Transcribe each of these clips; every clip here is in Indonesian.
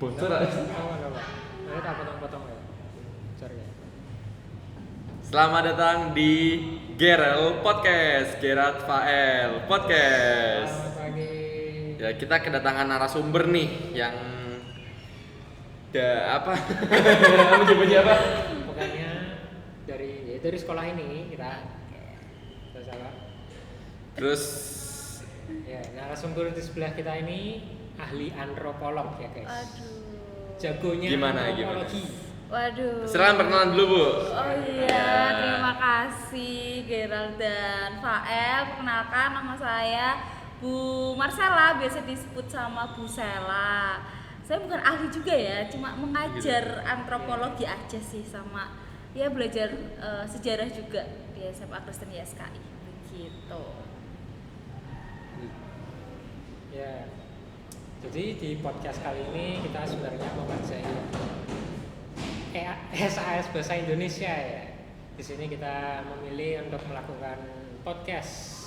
Bocor. Nanti tak potong-potong ya. Bocor ya. Selamat datang di Gerald Podcast, Gerard Fael Podcast. Selamat pagi. Ya, kita kedatangan narasumber nih yang apa? Menyebutnya apa? Pokoknya dari sekolah ini kita. Terus apa? Terus Ya, narasumber di sebelah kita ini ahli antropolog ya guys. Aduh. Jagonya Gimana, antropologi. Waduh. silakan perkenalan dulu, Bu. Oh iya, terima kasih Gerald dan Fael. Perkenalkan, nama saya Bu Marcella, biasa disebut sama Bu Sela. Saya bukan ahli juga ya, cuma mengajar antropologi aja sih, sama ya belajar sejarah juga di SMA Kristen YSKI begitu. Ya. Jadi di podcast kali ini kita sebenarnya mengerjain SAS bahasa Indonesia ya. Di sini kita memilih untuk melakukan podcast.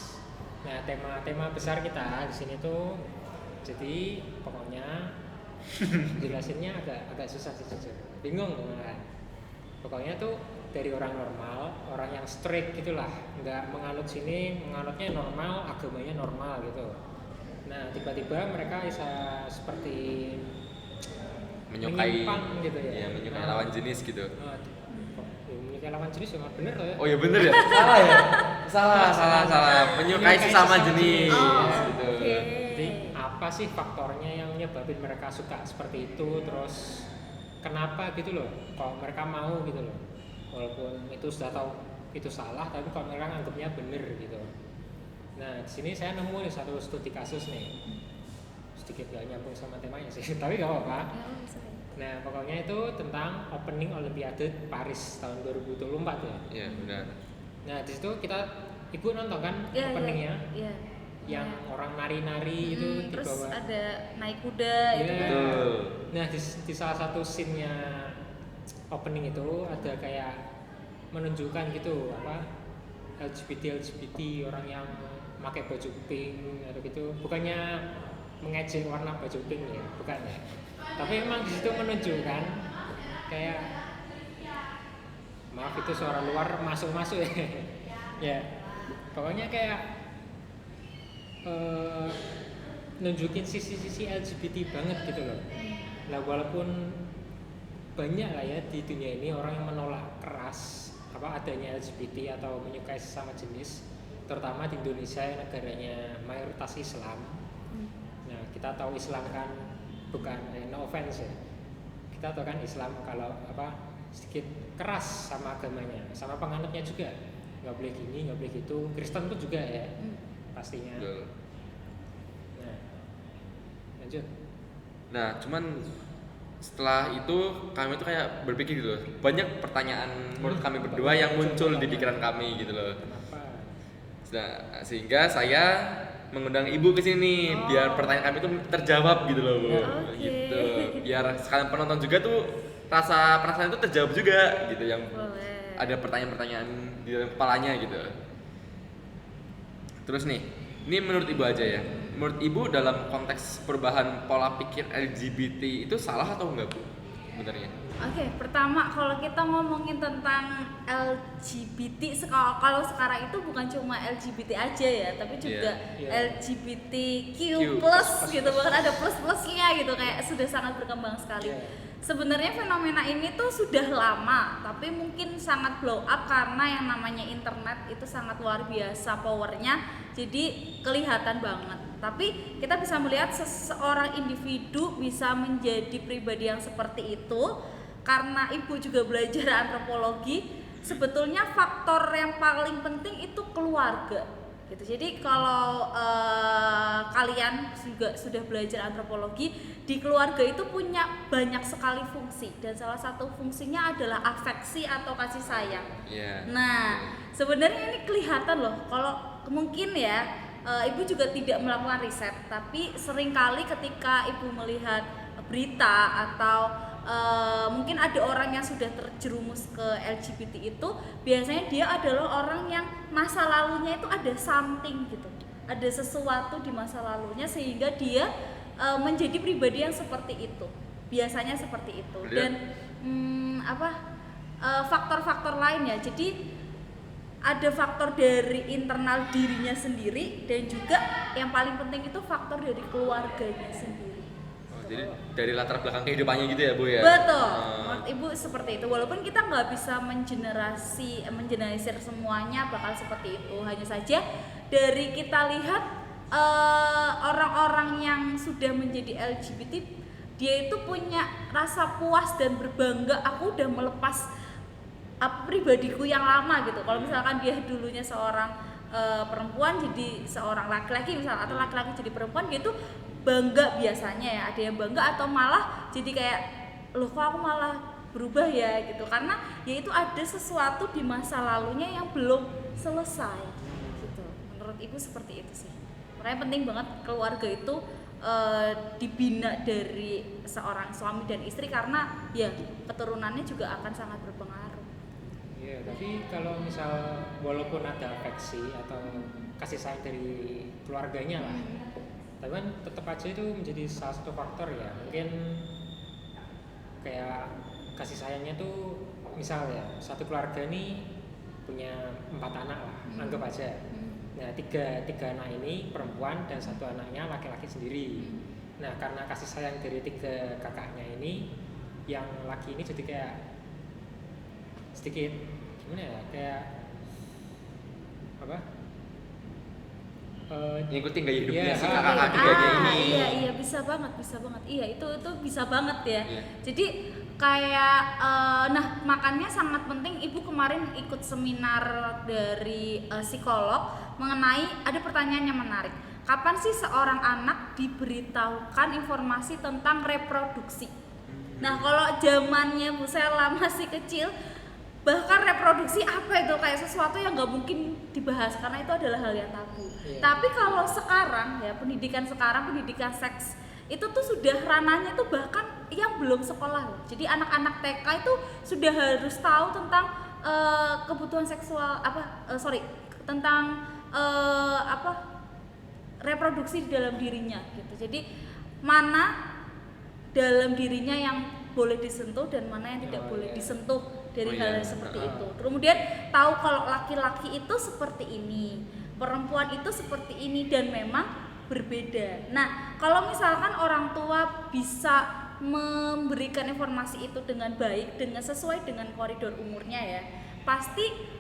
Nah, tema besar kita di sini tuh, jadi pokoknya jelasinnya agak susah sih jujur. Bingung kan. Pokoknya tuh dari orang normal, orang yang strict gitulah, nggak menganut sini, menganutnya normal, agamanya normal gitu. Nah, tiba-tiba mereka bisa seperti Menyukai menyimpang gitu ya. Iya, menyukai Nah, lawan jenis gitu. menyukai lawan jenis ya bener loh ya. Oh ya bener ya? Salah ya? Salah. Menyukai sesama jenis Oh, gitu. oke. Jadi apa sih faktornya yang nyebabin mereka suka seperti itu, terus kenapa gitu loh? Kalau mereka mau gitu loh. Walaupun itu sudah tahu itu salah, tapi kalau mereka anggapnya bener gitu. Nah, di sini saya nemu nih satu studi kasus nih. Sedikit gak nyambung sama temanya sih, tapi gak apa-apa. Nah, pokoknya itu tentang opening Olimpiade Paris tahun 2024 ya. Iya, benar. Nah, di situ ibu nonton kan Ya, openingnya, ya. yang orang nari-nari itu di terus bawah. ada naik kuda Iya. itu kan. Betul. Nah, di salah satu scene-nya opening itu ada kayak menunjukkan gitu apa LGBT orang yang pakai baju pink atau gitu, bukannya mengejek warna baju pink ya, bukan ya. Tapi memang di situ menunjukkan kayak, maaf itu suara luar masuk ya. Ya, pokoknya kayak nunjukin sisi-sisi LGBT banget gitu loh. Nah, walaupun banyak lah ya di dunia ini orang yang menolak keras apa adanya LGBT atau menyukai sesama jenis, terutama di Indonesia yang negaranya mayoritas Islam. Nah, kita tahu Islam kan bukan no offense ya. Kita tahu kan Islam kalau apa sedikit keras sama agamanya, sama penganutnya juga. Nggak boleh gini, nggak boleh gitu. Kristen pun juga ya, pastinya. Betul. Nah, lanjut. Nah, cuman setelah itu kami tuh kayak berpikir gitu loh. Banyak pertanyaan menurut kami berdua yang muncul di pikiran kami gitu loh. Kenapa? Nah, sehingga saya mengundang ibu ke sini biar pertanyaan kami tuh terjawab gitu loh, Bu. Oke. Gitu. Biar sekalian penonton juga tuh rasa penasaran itu terjawab juga gitu, yang Boleh. ada pertanyaan-pertanyaan di dalam kepalanya gitu. Terus nih, ini menurut ibu aja ya. Menurut ibu dalam konteks perubahan pola pikir LGBT itu salah atau enggak, Bu? Sebenarnya. Oke, pertama kalau kita ngomongin tentang LGBT, kalau sekarang itu bukan cuma LGBT aja ya, tapi juga Iya. LGBTQ Q. plus gitu, bahkan ada plus-plusnya gitu, kayak sudah sangat berkembang sekali. Iya. Sebenarnya fenomena ini tuh sudah lama, tapi mungkin sangat blow up karena yang namanya internet itu sangat luar biasa powernya, jadi kelihatan banget. Tapi kita bisa melihat seseorang individu bisa menjadi pribadi yang seperti itu karena ibu juga belajar antropologi. Sebetulnya faktor yang paling penting itu keluarga gitu. Jadi kalau kalian juga sudah belajar antropologi, di keluarga itu punya banyak sekali fungsi, dan salah satu fungsinya adalah afeksi atau kasih sayang. Iya. Nah, sebenarnya ini kelihatan loh. Kalau mungkin ya, ibu juga tidak melakukan riset, tapi seringkali ketika ibu melihat berita atau mungkin ada orang yang sudah terjerumus ke LGBT itu, biasanya dia adalah orang yang masa lalunya itu ada something gitu, ada sesuatu di masa lalunya sehingga dia menjadi pribadi yang seperti itu. biasanya seperti itu. Iya. Dan faktor-faktor lain ya, jadi ada faktor dari internal dirinya sendiri dan juga yang paling penting itu faktor dari keluarganya sendiri. Oh, jadi dari latar belakang kehidupannya gitu ya Bu ya? Betul, menurut Ibu seperti itu. Walaupun kita nggak bisa mengeneralisir semuanya bakal seperti itu. Hanya saja dari kita lihat orang-orang yang sudah menjadi LGBT, dia itu punya rasa puas dan berbangga. Aku udah melepas pribadiku yang lama gitu. Kalau misalkan dia dulunya seorang perempuan jadi seorang laki-laki misalnya, atau laki-laki jadi perempuan gitu, bangga biasanya ya. Ada yang bangga atau malah jadi kayak, loh kok aku malah berubah ya gitu, karena ya itu ada sesuatu di masa lalunya yang belum selesai gitu. Menurut Ibu seperti itu sih. Makanya penting banget keluarga itu dibina dari seorang suami dan istri, karena ya keturunannya juga akan sangat berpengaruh. Iya, tapi kalau misal walaupun ada afeksi atau kasih sayang dari keluarganya lah, tapi kan tetap aja itu menjadi salah satu faktor ya. Mungkin kayak kasih sayangnya tuh, misal ya satu keluarga ini punya 4 anak lah, anggap aja. Nah tiga anak ini perempuan dan 1 anaknya laki-laki sendiri. Nah karena kasih sayang dari 3 kakaknya ini, yang laki ini jadi kayak sedikit gimana ya, kayak apa, ngikutin gaya hidupnya Iya, si kakak tiganya ini. Iya bisa banget. Iya itu bisa banget ya. Iya. Jadi kayak nah makanya sangat penting Ibu kemarin ikut seminar dari psikolog mengenai, ada pertanyaan yang menarik. Kapan sih seorang anak diberitahukan informasi tentang reproduksi? Nah kalau zamannya Bu Sela masih kecil, bahkan reproduksi apa itu kayak sesuatu yang nggak mungkin dibahas karena itu adalah hal yang tabu. Iya. Tapi kalau sekarang ya, pendidikan seks itu tuh sudah ranahnya tuh bahkan yang belum sekolah loh. Jadi anak-anak TK itu sudah harus tahu tentang kebutuhan seksual tentang reproduksi di dalam dirinya gitu. Jadi mana dalam dirinya yang boleh disentuh dan mana yang tidak boleh disentuh dari hal seperti itu. Kemudian tahu kalau laki-laki itu seperti ini, perempuan itu seperti ini, dan memang berbeda. Nah, kalau misalkan orang tua bisa memberikan informasi itu dengan baik, dengan sesuai dengan koridor umurnya ya, pasti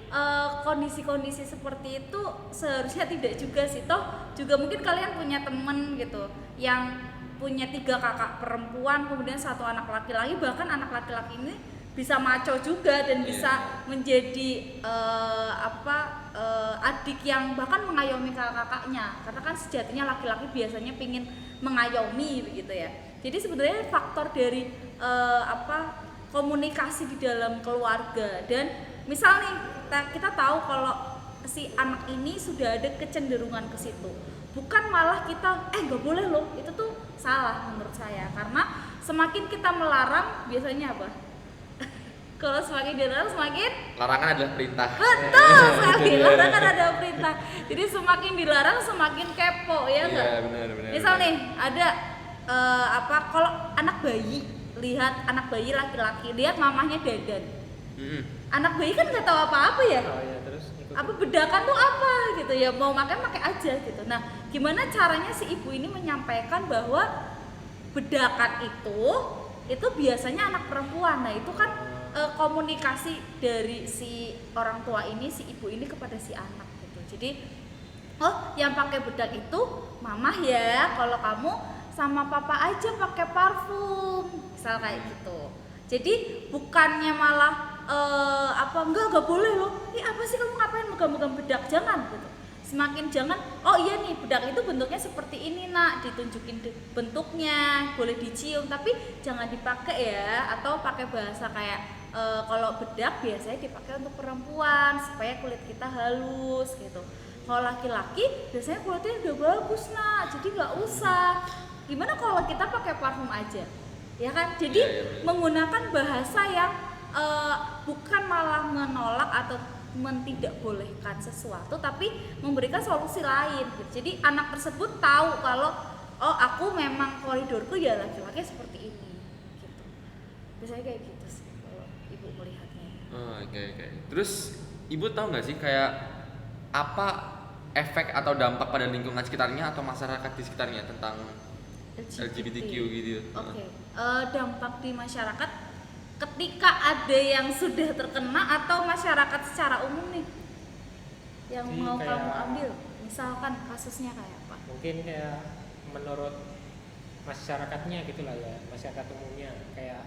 kondisi-kondisi seperti itu seharusnya tidak juga sih. Toh juga mungkin kalian punya temen gitu yang punya 3 kakak perempuan, kemudian 1 anak laki-laki, bahkan anak laki-laki ini bisa maco juga dan bisa menjadi adik yang bahkan mengayomi kakak-kakaknya, karena kan sejatinya laki-laki biasanya pingin mengayomi begitu ya. Jadi sebenarnya faktor dari komunikasi di dalam keluarga, dan misal nih kita tahu kalau si anak ini sudah ada kecenderungan ke situ, bukan malah kita nggak boleh loh, itu tuh salah menurut saya. Karena semakin kita melarang biasanya apa? Kalau semakin dilarang semakin Larangan adalah perintah. betul sekali, larangan ada perintah. Jadi semakin dilarang semakin kepo ya enggak? Iya benar. Misal nih ada kalau anak bayi, lihat anak bayi laki-laki, lihat mamahnya dandan. Anak bayi kan nggak tahu apa-apa ya. Oh ya, terus ikut. Apa bedakan tuh apa gitu ya, mau pakai aja gitu. Nah gimana caranya si ibu ini menyampaikan bahwa bedakan itu biasanya anak perempuan. Nah itu kan komunikasi dari si orang tua ini, si ibu ini kepada si anak gitu. Jadi yang pakai bedak itu mamah ya, kalau kamu sama papa aja pakai parfum, misal kayak gitu. Jadi bukannya malah enggak boleh loh, apa sih kamu ngapain megang-megang bedak, jangan gitu. Semakin jangan, oh iya nih bedak itu bentuknya seperti ini nak, ditunjukin bentuknya, boleh dicium tapi jangan dipakai ya. Atau pakai bahasa kayak kalau bedak biasanya dipakai untuk perempuan supaya kulit kita halus gitu. Kalau laki-laki biasanya kulitnya udah bagus nak, jadi nggak usah. Gimana kalau kita pakai parfum aja, ya kan? Jadi menggunakan bahasa yang bukan malah menolak atau mentidakbolehkan sesuatu, tapi memberikan solusi lain gitu. Jadi anak tersebut tahu kalau aku memang koridorku ya laki-laki seperti ini Biasanya kayak gitu sih kalau ibu melihatnya. Oh, oke. Terus ibu tahu nggak sih kayak apa efek atau dampak pada lingkungan sekitarnya atau masyarakat di sekitarnya tentang LGBTQ gitu? Oke. Dampak di masyarakat ketika ada yang sudah terkena atau masyarakat secara umum nih yang Jadi mau kayak- kamu ambil, misalkan kasusnya kayak apa? Mungkin kayak menurut masyarakatnya gitulah ya, masyarakat umumnya kayak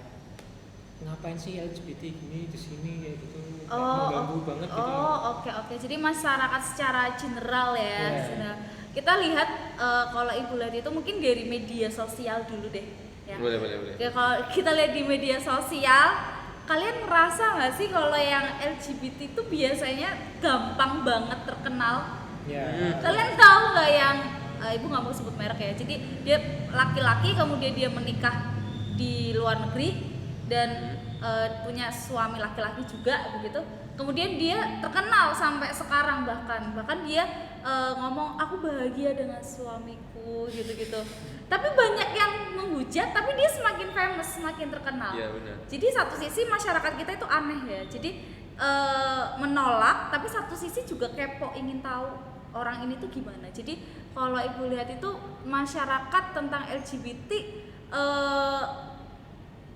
ngapain sih LGBT gini di sini kayak gitu, kayak mengganggu banget gitu. Oke. Jadi masyarakat secara general ya. Iya. Nah, kita lihat kalau ibu lihat itu mungkin dari media sosial dulu deh. Ya. Boleh. Ya, kalau kita lihat di media sosial, kalian merasa nggak sih kalau yang LGBT itu biasanya gampang banget terkenal? Ya. Kalian tahu nggak yang ibu nggak mau sebut merek ya. Jadi dia laki-laki kemudian dia menikah di luar negeri dan punya suami laki-laki juga begitu. Kemudian dia terkenal sampai sekarang bahkan dia ngomong aku bahagia dengan suamiku gitu-gitu. Tapi banyak yang menghujat, tapi dia semakin famous, semakin terkenal. Iya benar. Jadi satu sisi masyarakat kita itu aneh ya. Jadi menolak, tapi satu sisi juga kepo, ingin tahu orang ini tuh gimana. Jadi kalau ibu lihat itu masyarakat tentang LGBT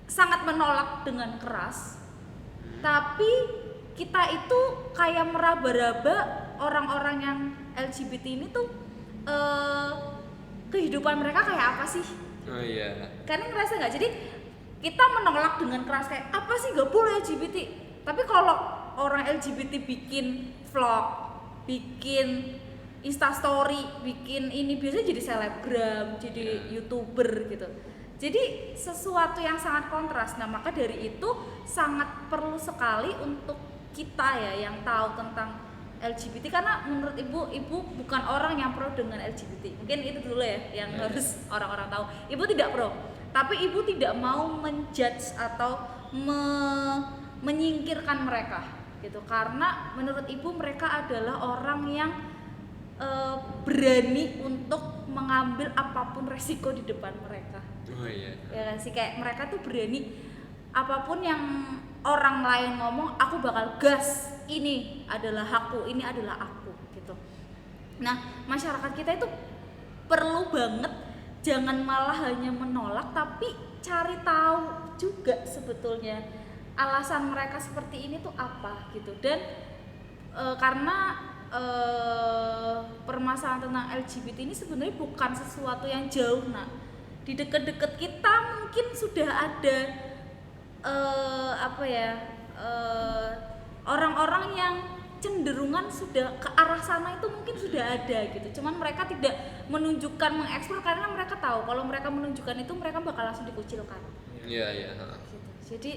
sangat menolak dengan keras. Tapi kita itu kayak meraba-raba orang-orang yang LGBT ini tuh kehidupan mereka kayak apa sih? Oh iya. Karena ngerasa nggak, jadi kita menolak dengan keras kayak apa sih nggak boleh LGBT. Tapi kalau orang LGBT bikin vlog, bikin instastory, bikin ini biasanya jadi selebgram, jadi youtuber gitu. Jadi sesuatu yang sangat kontras. Nah maka dari itu sangat perlu sekali untuk kita ya yang tahu tentang LGBT, karena menurut ibu bukan orang yang pro dengan LGBT. Mungkin itu dulu ya yang harus orang-orang tahu. Ibu tidak pro, tapi ibu tidak mau menjudge atau menyingkirkan mereka gitu. Karena menurut ibu mereka adalah orang yang berani untuk mengambil apapun resiko di depan mereka. Oh iya. Ya kan sih, kayak mereka tuh berani apapun yang orang lain ngomong, aku bakal gas, ini adalah aku, ini adalah aku gitu. Nah masyarakat kita itu perlu banget jangan malah hanya menolak, tapi cari tahu juga sebetulnya alasan mereka seperti ini tuh apa gitu. Dan karena permasalahan tentang LGBT ini sebenarnya bukan sesuatu yang jauh. Nah di deket-deket kita mungkin sudah ada orang-orang yang cenderungan sudah ke arah sana, itu mungkin sudah ada gitu. Cuman mereka tidak menunjukkan, mengeksplor, karena mereka tahu kalau mereka menunjukkan itu mereka bakal langsung dikucilkan. Iya. Gitu. Jadi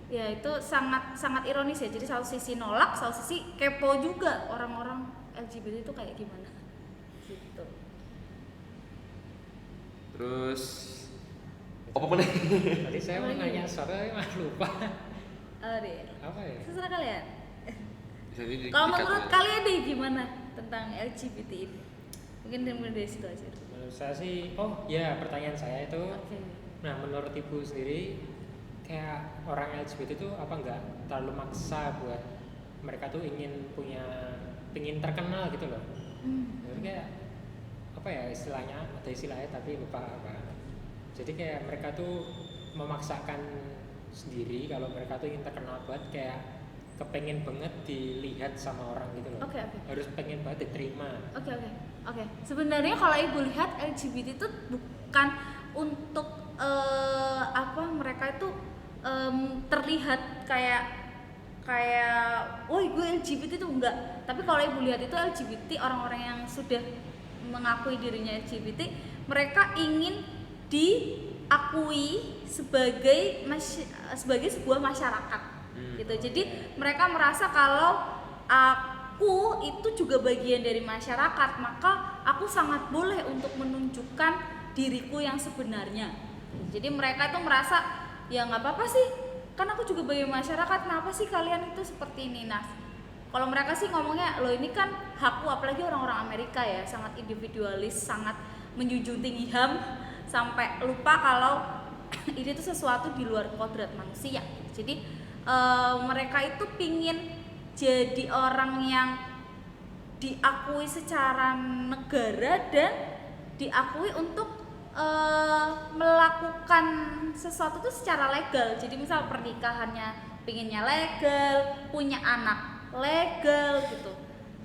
ya itu sangat ironis ya. Jadi satu sisi nolak, satu sisi kepo juga orang-orang LGBT itu kayak gimana. Gitu. Terus apa nih? Tadi saya mau nanya soalnya malah lupa. Deh. Apa ya? Terserah kalian. Jadi Kalau menurut kalian deh gimana tentang LGBT ini? Mungkin dari situ aja. Menurut saya sih, oh ya pertanyaan saya itu, Oke. nah menurut ibu sendiri kayak orang LGBT itu apa enggak terlalu maksa buat mereka tuh ingin terkenal gitu loh. Jadi kayak apa ya istilahnya, ada istilahnya tapi lupa apa. Jadi kayak mereka tuh memaksakan sendiri kalau mereka tuh ingin terkenal banget, kayak kepengen banget dilihat sama orang gitu loh. Oke. Harus pengen banget diterima. Oke. Sebenarnya kalau ibu lihat LGBT itu bukan untuk mereka itu terlihat kayak woi gue LGBT itu enggak. Tapi kalau ibu lihat itu LGBT, orang-orang yang sudah mengakui dirinya LGBT, mereka ingin diakui sebagai sebuah masyarakat gitu. Jadi mereka merasa kalau aku itu juga bagian dari masyarakat, maka aku sangat boleh untuk menunjukkan diriku yang sebenarnya. Jadi mereka tuh merasa ya nggak apa-apa sih, kan aku juga bagian masyarakat, kenapa sih kalian itu seperti ini. Nah kalau mereka sih ngomongnya loh ini kan hakku, apalagi orang-orang Amerika ya, sangat individualis, sangat menjunjung tinggi HAM, sampai lupa kalau ini tuh sesuatu di luar kodrat manusia. Jadi mereka itu pingin jadi orang yang diakui secara negara dan diakui untuk melakukan sesuatu tuh secara legal. Jadi misal pernikahannya pinginnya legal, punya anak legal gitu.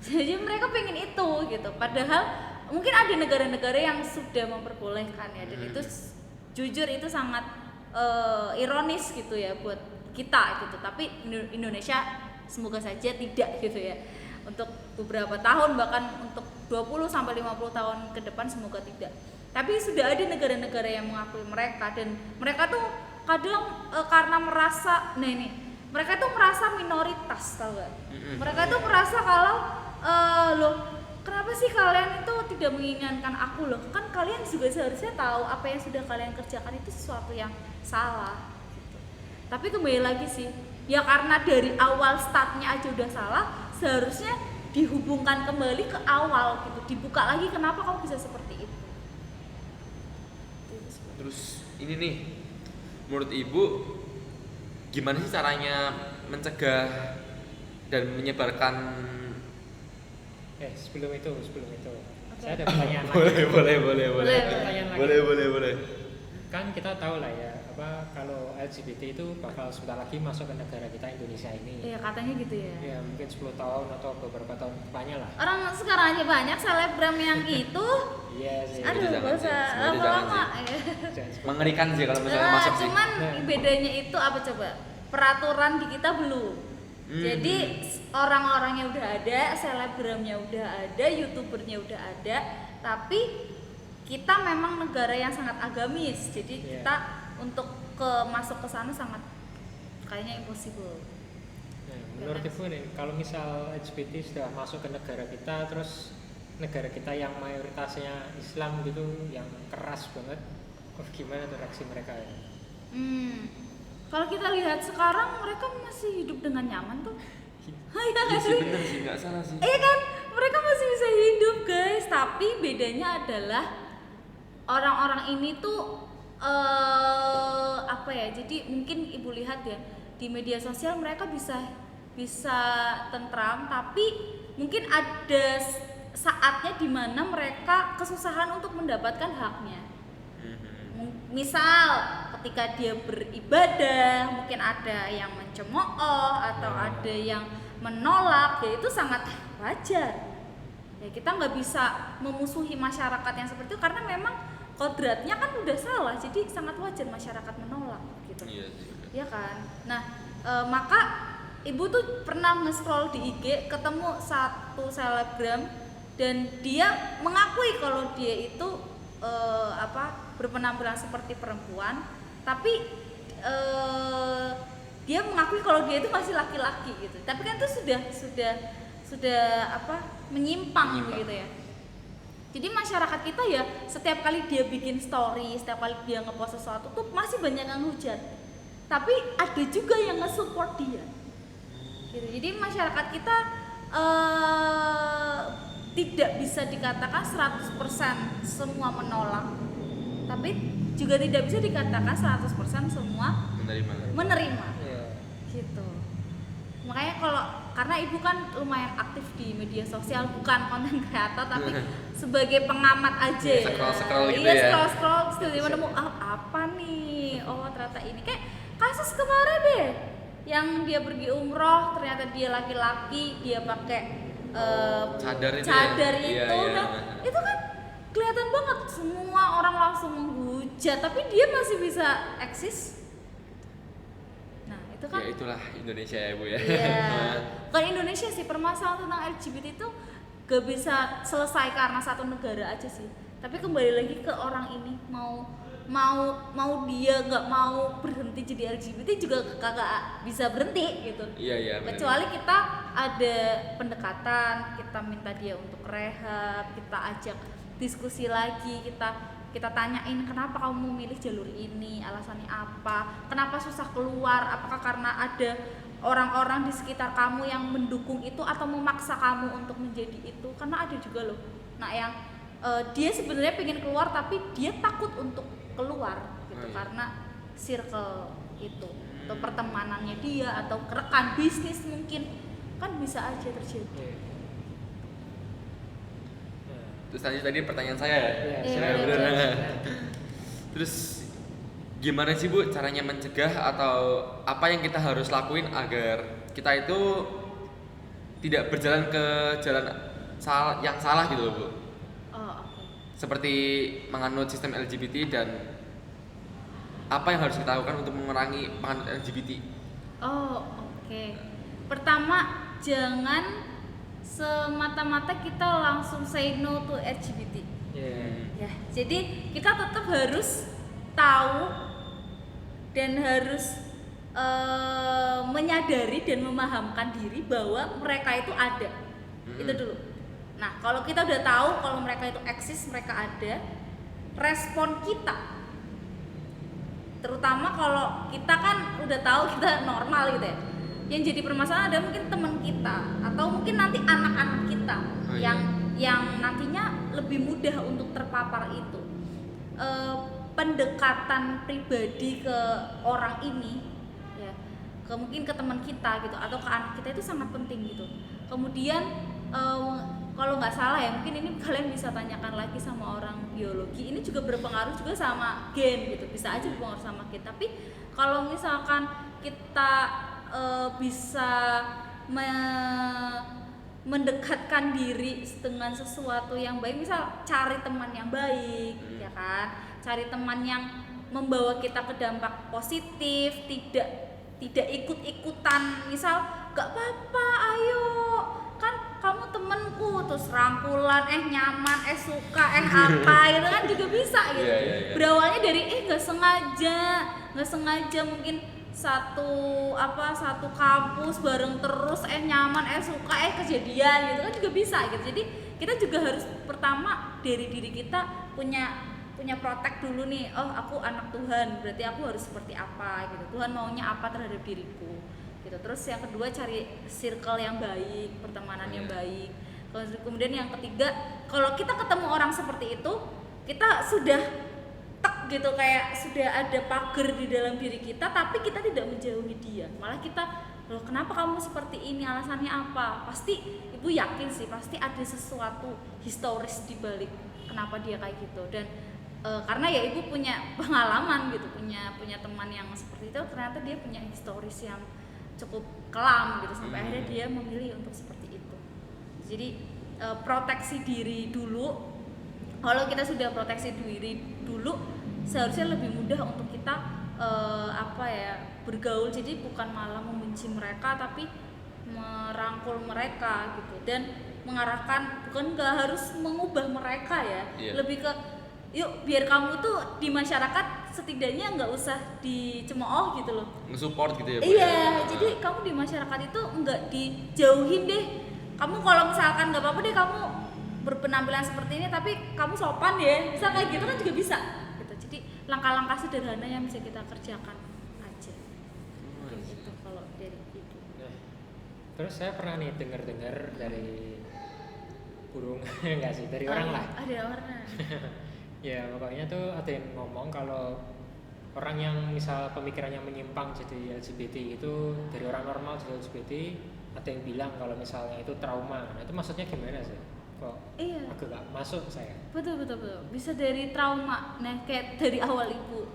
Jadi mereka pingin itu gitu. Padahal mungkin ada negara-negara yang sudah memperbolehkan ya, dan itu jujur itu sangat ironis gitu ya buat kita gitu. Tapi Indonesia semoga saja tidak gitu ya. Untuk beberapa tahun, bahkan untuk 20 sampai 50 tahun ke depan semoga tidak. Tapi sudah ada negara-negara yang mengakui mereka, dan mereka tuh kadang karena merasa, nah ini, mereka tuh merasa minoritas, tau gak? Mereka tuh merasa kalau loh, kenapa sih kalian itu tidak menginginkan aku loh? Kan kalian juga seharusnya tahu apa yang sudah kalian kerjakan itu sesuatu yang salah. Gitu. Tapi kembali lagi sih, ya karena dari awal startnya aja udah salah, seharusnya dihubungkan kembali ke awal gitu, dibuka lagi kenapa kamu bisa seperti itu. Terus ini nih, menurut Ibu gimana sih caranya mencegah dan menyebarkan sebelum itu saya ada pertanyaan boleh. lagi. Kan kita tahu lah ya, apa kalau LGBT itu bakal sebentar lagi masuk ke negara kita Indonesia ini. Iya katanya gitu ya. Ya mungkin 10 tahun atau beberapa tahun depannya lah. Orang sekarang aja banyak selebgram yang itu. Iya sih. Aduh, Jangan gak usah sih, semuanya jangan lama-lama. mengerikan sih kalau misalnya masuk sih. Cuman Nah. bedanya itu apa coba? Peraturan di kita belum. Jadi orang-orangnya udah ada, selebgramnya udah ada, youtubernya udah ada, tapi kita memang negara yang sangat agamis. Jadi kita untuk masuk ke sana sangat kayaknya impossible. Nah, menurut Ibu nih, kalau misal LGBT sudah masuk ke negara kita, terus negara kita yang mayoritasnya Islam gitu, yang keras banget, gimana tuh reaksi mereka ya? Kalau kita lihat sekarang mereka masih hidup dengan nyaman tuh. Iya Iya nggak sih, sih? bener sih, nggak salah sih. Iya kan, mereka masih bisa hidup guys. Tapi bedanya adalah orang-orang ini tuh apa ya? Jadi mungkin Ibu lihat ya di media sosial mereka bisa tentram, tapi mungkin ada saatnya dimana mereka kesusahan untuk mendapatkan haknya. Misal ketika dia beribadah mungkin ada yang mencemooh atau ada yang menolak, ya itu sangat wajar. Ya kita nggak bisa memusuhi masyarakat yang seperti itu karena memang kodratnya kan udah salah, jadi sangat wajar masyarakat menolak gitu. Iya sih. Ya kan. Nah maka Ibu tuh pernah nge-scroll di IG ketemu satu selebgram dan dia mengakui kalau dia itu berpenampilan seperti perempuan, tapi dia mengakui kalau dia itu masih laki-laki gitu. Tapi kan itu sudah menyimpang gitu ya. Jadi masyarakat kita ya setiap kali dia bikin story, setiap kali dia ngepost sesuatu tuh masih banyak yang hujat. Tapi ada juga yang nge-support dia. Gitu. Jadi masyarakat kita tidak bisa dikatakan 100% semua menolak, tapi juga tidak bisa dikatakan 100% semua menerima. Yeah. Gitu. Makanya karena Ibu kan lumayan aktif di media sosial, bukan konten kreator tapi sebagai pengamat aja ya. Scroll gitu iya, ya. scroll tiba-tiba nemu apa nih? Oh, ternyata ini kayak kasus kemarin deh yang dia pergi umroh, ternyata dia laki-laki, dia pakai cadar itu itu. Nah, itu kan kelihatan banget semua orang langsung menghujat, tapi dia masih bisa eksis. Nah, itu kan Ya itulah Indonesia ya Bu ya. iya. Bukan Indonesia sih, permasalahan tentang LGBT itu gak bisa selesai karena satu negara aja sih. Tapi kembali lagi ke orang ini mau dia nggak mau berhenti jadi LGBT juga kagak bisa berhenti gitu. Iya. Kecuali kita ada pendekatan, kita minta dia untuk rehab, kita ajak diskusi lagi, kita tanyain kenapa kamu memilih jalur ini, alasannya apa, kenapa susah keluar, apakah karena ada orang-orang di sekitar kamu yang mendukung itu atau memaksa kamu untuk menjadi itu, karena ada juga loh. Nah yang dia sebenarnya pengen keluar tapi dia takut untuk keluar gitu karena circle itu atau pertemanannya dia atau rekan bisnis mungkin kan bisa aja terjadi. Iya. Nah, Terus tadi pertanyaan saya ya. iya, Iya, silakan. bener. Silakan. Terus gimana sih Bu caranya mencegah atau apa yang kita harus lakuin agar kita itu tidak berjalan ke jalan yang salah gitu loh Bu? Oh, oke. Seperti menganut sistem LGBT dan apa yang harus kita lakukan untuk mengurangi penganut LGBT? Oh, oke. Pertama, jangan semata-mata kita langsung say no to LGBT. Iya. Ya, jadi kita tetap harus tahu dan harus menyadari dan memahamkan diri bahwa mereka itu ada. Itu dulu. Nah, kalau kita udah tahu kalau mereka itu eksis, mereka ada, respon kita terutama kalau kita kan udah tahu kita normal gitu ya, yang jadi permasalahan ada mungkin teman kita atau mungkin nanti anak-anak kita yang nantinya lebih mudah untuk terpapar itu. Pendekatan pribadi ke orang ini ya, mungkin ke teman kita gitu atau ke anak kita itu sangat penting gitu. Kemudian kalau nggak salah ya, mungkin ini kalian bisa tanyakan lagi sama orang biologi, ini juga berpengaruh juga sama gen gitu, bisa aja berpengaruh sama gen. Tapi kalau misalkan kita bisa mendekatkan diri dengan sesuatu yang baik, misal cari teman yang baik ya kan, cari teman yang membawa kita ke dampak positif, tidak ikut-ikutan, misal gak apa-apa ayo kan kamu temenku, terus rangkulan, nyaman, suka, apa itu kan juga bisa gitu. Berawalnya dari nggak sengaja mungkin satu kampus bareng terus, nyaman, suka, kejadian gitu kan juga bisa gitu. Jadi kita juga harus pertama dari diri kita punya protek dulu nih. Oh, aku anak Tuhan, berarti aku harus seperti apa gitu. Tuhan maunya apa terhadap diriku gitu. Terus yang kedua cari circle yang baik, pertemanan yang baik. Kemudian yang ketiga, kalau kita ketemu orang seperti itu, kita sudah gitu, kayak sudah ada pagar di dalam diri kita, tapi kita tidak menjauhi dia, malah kita, loh kenapa kamu seperti ini, alasannya apa? Pasti ibu yakin sih pasti ada sesuatu historis di balik kenapa dia kayak gitu. Dan karena ya ibu punya pengalaman gitu, punya teman yang seperti itu, ternyata dia punya historis yang cukup kelam gitu, sampai akhirnya dia memilih untuk seperti itu. Jadi proteksi diri dulu. Kalau kita sudah proteksi diri dulu, seharusnya lebih mudah untuk kita bergaul. Jadi bukan malah membenci mereka, tapi merangkul mereka gitu, dan mengarahkan, bukan nggak harus mengubah mereka ya, lebih ke yuk biar kamu tuh di masyarakat setidaknya nggak usah dicemooh gitu loh, nge-support gitu ya. Iya, jadi kamu di masyarakat itu nggak dijauhin deh. Kamu kalau misalkan nggak apa-apa deh kamu berpenampilan seperti ini, tapi kamu sopan ya, bisa kayak gitu kan juga bisa gitu. Jadi langkah-langkah sederhana yang bisa kita kerjakan aja gitu kalau dari ibu. Nah, terus saya pernah nih dengar dari burung enggak sih, dari orang lah. Ada orang. Ya pokoknya tuh ada yang ngomong kalau orang yang misal pemikirannya menyimpang jadi LGBT itu, dari orang normal jadi LGBT, ada yang bilang kalau misalnya itu trauma. Nah itu maksudnya gimana sih? Kok agak gak masuk saya? Betul. Bisa dari trauma. Nah kayak dari awal ibu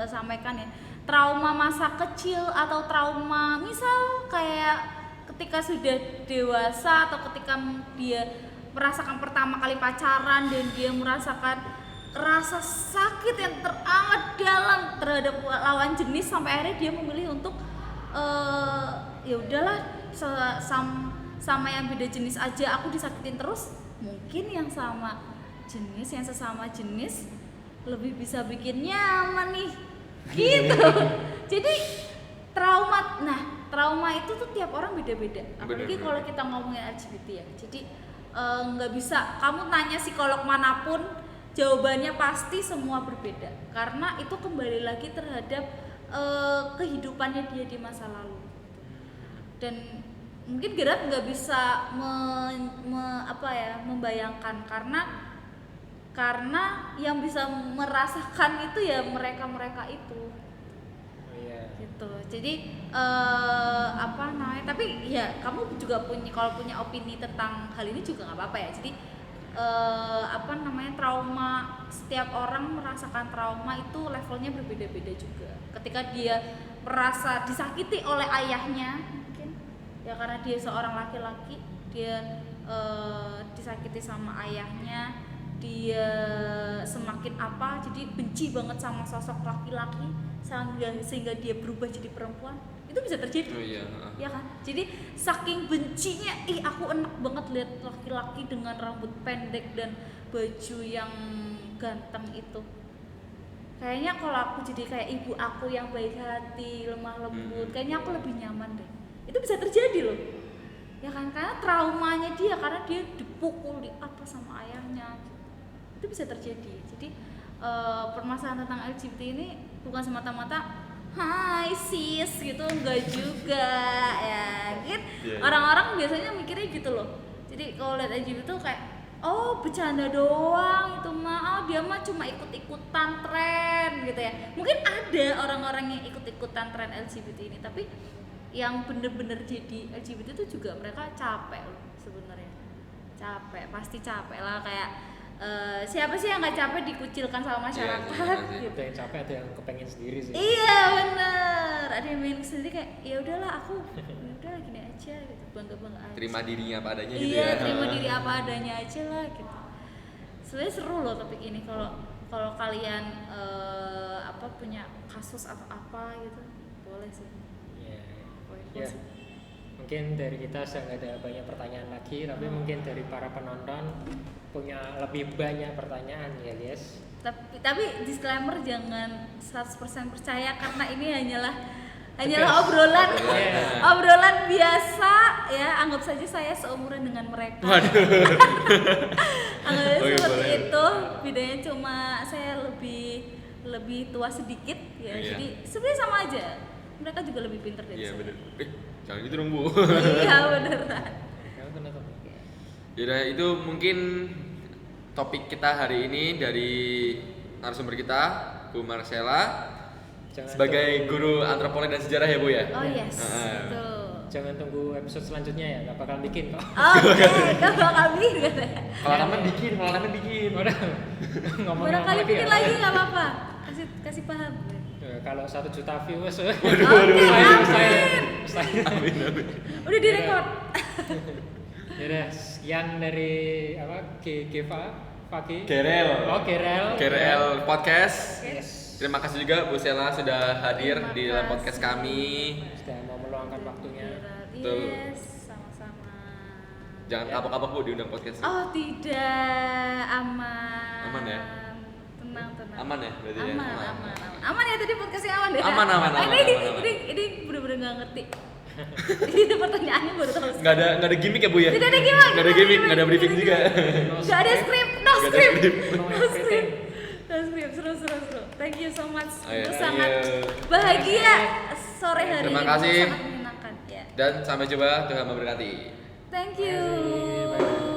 sampaikan ya, trauma masa kecil atau trauma misal kayak ketika sudah dewasa atau ketika dia merasakan pertama kali pacaran dan dia merasakan rasa sakit yang teramat dalam terhadap lawan jenis, sampai akhirnya dia memilih untuk ya udahlah sama yang beda jenis aja aku disakitin terus. Mungkin yang sama jenis, yang sesama jenis lebih bisa bikin nyaman nih gitu. Jadi trauma itu tuh tiap orang beda-beda, apalagi kalau kita ngomongin LGBT ya. Jadi nggak bisa kamu tanya psikolog manapun jawabannya pasti semua berbeda, karena itu kembali lagi terhadap kehidupannya dia di masa lalu. Dan mungkin Gerard nggak bisa membayangkan, karena yang bisa merasakan itu ya mereka itu Betul. Jadi apa namanya? Tapi ya kamu juga kalau punya opini tentang hal ini juga nggak apa-apa ya. Jadi apa namanya, trauma, setiap orang merasakan trauma itu levelnya berbeda-beda juga. Ketika dia merasa disakiti oleh ayahnya, mungkin ya karena dia seorang laki-laki, dia disakiti sama ayahnya, dia semakin apa, jadi benci banget sama sosok laki-laki sehingga dia berubah jadi perempuan. Itu bisa terjadi. Oh iya. Ya kan? Jadi saking bencinya, aku enak banget lihat laki-laki dengan rambut pendek dan baju yang ganteng itu. Kayaknya kalau aku jadi kayak ibu aku yang baik hati, lemah lembut, kayaknya aku lebih nyaman deh. Itu bisa terjadi loh. Ya kan, karena traumanya dia, karena dia dipukul di apa sama ayahnya. Itu bisa terjadi. Jadi permasalahan tentang LGBT ini bukan semata-mata hai sis gitu, enggak juga ya gitu. Orang-orang biasanya mikirnya gitu loh. Jadi kalau lihat LGBT tuh kayak oh bercanda doang itu mah, oh dia mah cuma ikut-ikutan tren gitu ya. Mungkin ada orang-orang yang ikut-ikutan tren LGBT ini, tapi yang bener-bener jadi LGBT itu juga mereka capek loh sebenarnya. Capek, pasti capek lah, kayak siapa sih yang nggak capek dikucilkan sama masyarakat gitu. Ada yang capek, ada yang kepengen sendiri sih. Iya bener, ada yang main sendiri kayak ya udahlah aku udah gini aja gitu, bangga aja. Terima dirinya apa adanya gitu Iya, ya. terima diri apa adanya aja lah gitu. Sebenarnya seru loh topik ini, kalau kalian apa punya kasus atau apa gitu boleh sih. Iya. Boleh Ya. sih. Mungkin dari kita sudah nggak ada banyak pertanyaan lagi, tapi mungkin dari para penonton punya lebih banyak pertanyaan ya guys. Tapi disclaimer, jangan 100% percaya karena ini hanyalah obrolan Yeah. obrolan biasa ya, anggap saja saya seumuran dengan mereka. Anggap saja Oke, seperti boleh. itu, bedanya cuma saya lebih tua sedikit ya. Iya. Jadi sebenarnya sama aja, mereka juga lebih pintar dari Iya saya. bener. Jangan gitu dong Bu. Iya beneran. Kamu kenapa? Yaudah, itu mungkin topik kita hari ini dari narasumber kita, Bu Marcella, Jangan sebagai tunggu- guru antropologi dan sejarah ya Bu ya. Oh yes, Heeh. betul. Jangan tunggu episode selanjutnya ya, nggak bakal bikin kok. Oke, gak bakal bikin katanya. Kalau ramen bikin, Udah ngomong Barangkali bikin ya. lagi nggak apa-apa. Kasih paham. Kalau 1 juta viewers, Oke, saya. Amin amin. udah direkod. Yaudah, sekian dari apa? Pagi. Gerel. Oh, Gerel. KRL Podcast. Yes. Terima kasih juga Bu Sela sudah hadir Terima di dalam kasih. podcast kami. Sudah mau meluangkan waktunya. Betul. Yes, sama-sama. Jangan kapok-kapok Bu diundang podcast. Oh tidak, aman. Aman ya? Tenang. Aman ya berarti ya? Aman ya, tadi podcastnya aman deh. Aman. Ini bener-bener nggak ngerti. Ini pertanyaannya baru tahu. Nggak ada gimmick ya Bu ya? Tidak ada gimmick. Nggak ada gimmick, nggak ada briefing juga. Nggak ada script, no Nggak ada script. script. No everything. Seru. Thank you so much. Ayo, Itu sangat ayo. bahagia sore hari Terima ini. kasih. Sangat menyenangkan ya. Dan sampai jumpa, Tuhan memberkati. Thank you. Bye.